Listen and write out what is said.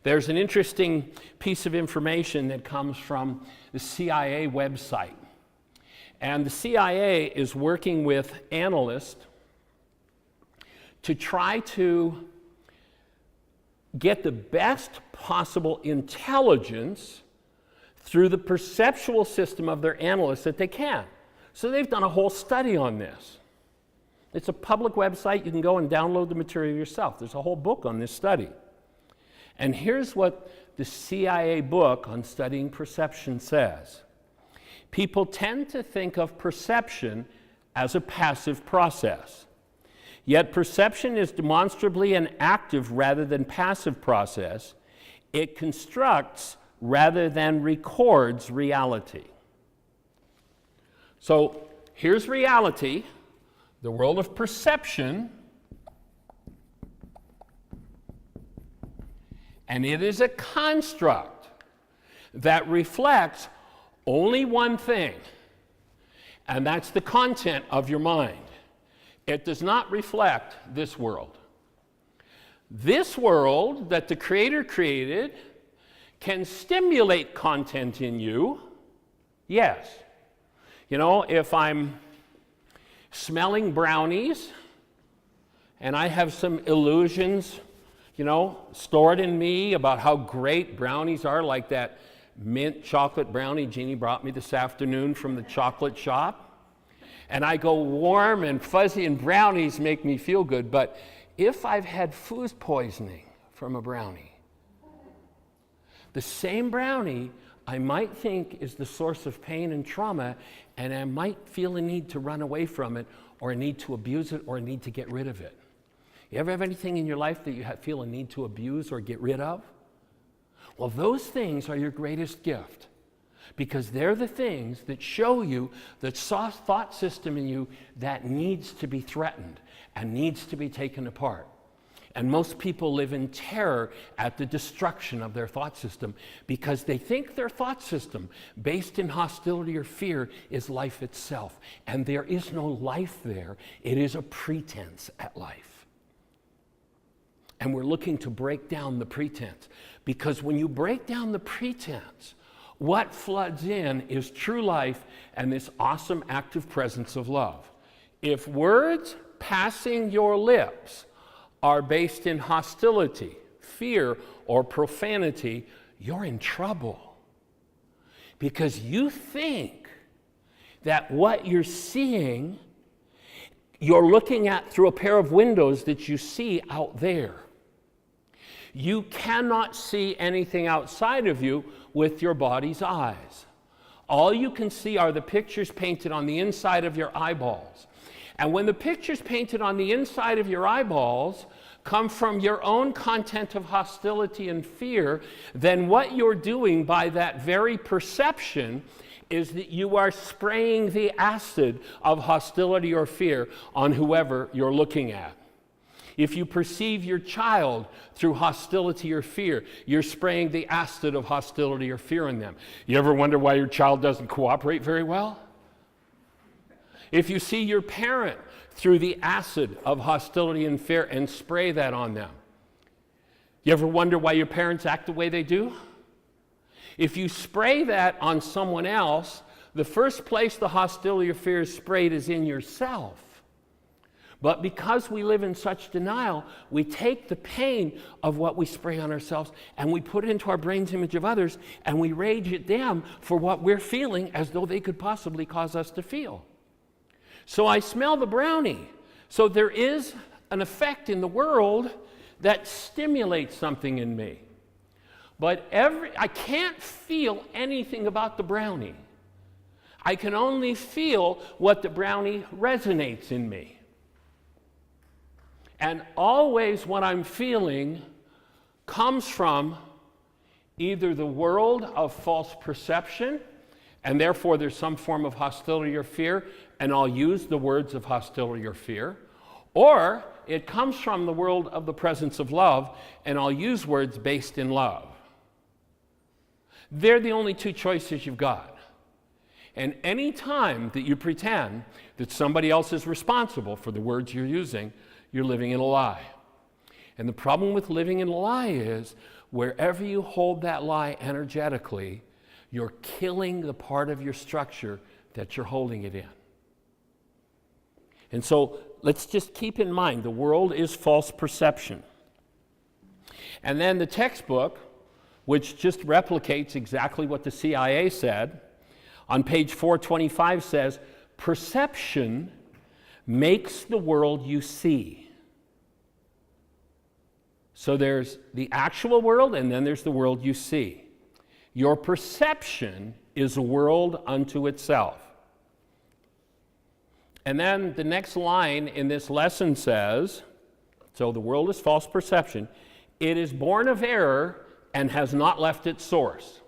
There's an interesting piece of information that comes from the CIA website. And the CIA is working with analysts to try to get the best possible intelligence through the perceptual system of their analysts that they can. So they've done a whole study on this. It's a public website. You can go and download the material yourself. There's a whole book on this study. And here's what the CIA book on studying perception says. People tend to think of perception as a passive process. Yet perception is demonstrably an active rather than passive process. It constructs rather than records reality. So here's reality, the world of perception, and it is a construct that reflects only one thing, and that's the content of your mind. It does not reflect this world. This world that the Creator created can stimulate content in you, yes. You know, if I'm smelling brownies and I have some illusions, you know, stored in me about how great brownies are, like that mint chocolate brownie Jeannie brought me this afternoon from the chocolate shop. And I go warm and fuzzy and brownies make me feel good. But if I've had food poisoning from a brownie, the same brownie I might think is the source of pain and trauma, and I might feel a need to run away from it, or a need to abuse it, or a need to get rid of it. You ever have anything in your life that you feel a need to abuse or get rid of? Well, those things are your greatest gift, because they're the things that show you the thought system in you that needs to be threatened and needs to be taken apart. And most people live in terror at the destruction of their thought system because they think their thought system, based in hostility or fear, is life itself. And there is no life there. It is a pretense at life. And we're looking to break down the pretense, because when you break down the pretense, what floods in is true life and this awesome active presence of love. If words passing your lips are based in hostility, fear, or profanity, you're in trouble. Because you think that what you're seeing, you're looking at through a pair of windows that you see out there. You cannot see anything outside of you with your body's eyes. All you can see are the pictures painted on the inside of your eyeballs. And when the pictures painted on the inside of your eyeballs come from your own content of hostility and fear, then what you're doing by that very perception is that you are spraying the acid of hostility or fear on whoever you're looking at. If you perceive your child through hostility or fear, you're spraying the acid of hostility or fear on them. You ever wonder why your child doesn't cooperate very well? If you see your parent through the acid of hostility and fear and spray that on them, you ever wonder why your parents act the way they do? If you spray that on someone else, the first place the hostility or fear is sprayed is in yourself. But because we live in such denial, we take the pain of what we spray on ourselves and we put it into our brain's image of others, and we rage at them for what we're feeling as though they could possibly cause us to feel. So I smell the brownie. So there is an effect in the world that stimulates something in me. But I can't feel anything about the brownie. I can only feel what the brownie resonates in me. And always what I'm feeling comes from either the world of false perception, and therefore there's some form of hostility or fear, and I'll use the words of hostility or fear, or it comes from the world of the presence of love, and I'll use words based in love. They're the only two choices you've got. And any time that you pretend that somebody else is responsible for the words you're using, you're living in a lie. And the problem with living in a lie is wherever you hold that lie energetically, you're killing the part of your structure that you're holding it in. And so let's just keep in mind, the world is false perception. And then the textbook, which just replicates exactly what the CIA said, on page 425 says, perception makes the world you see. So there's the actual world, and then there's the world you see. Your perception is a world unto itself. And then the next line in this lesson says, so the world is false perception. It is born of error and has not left its source.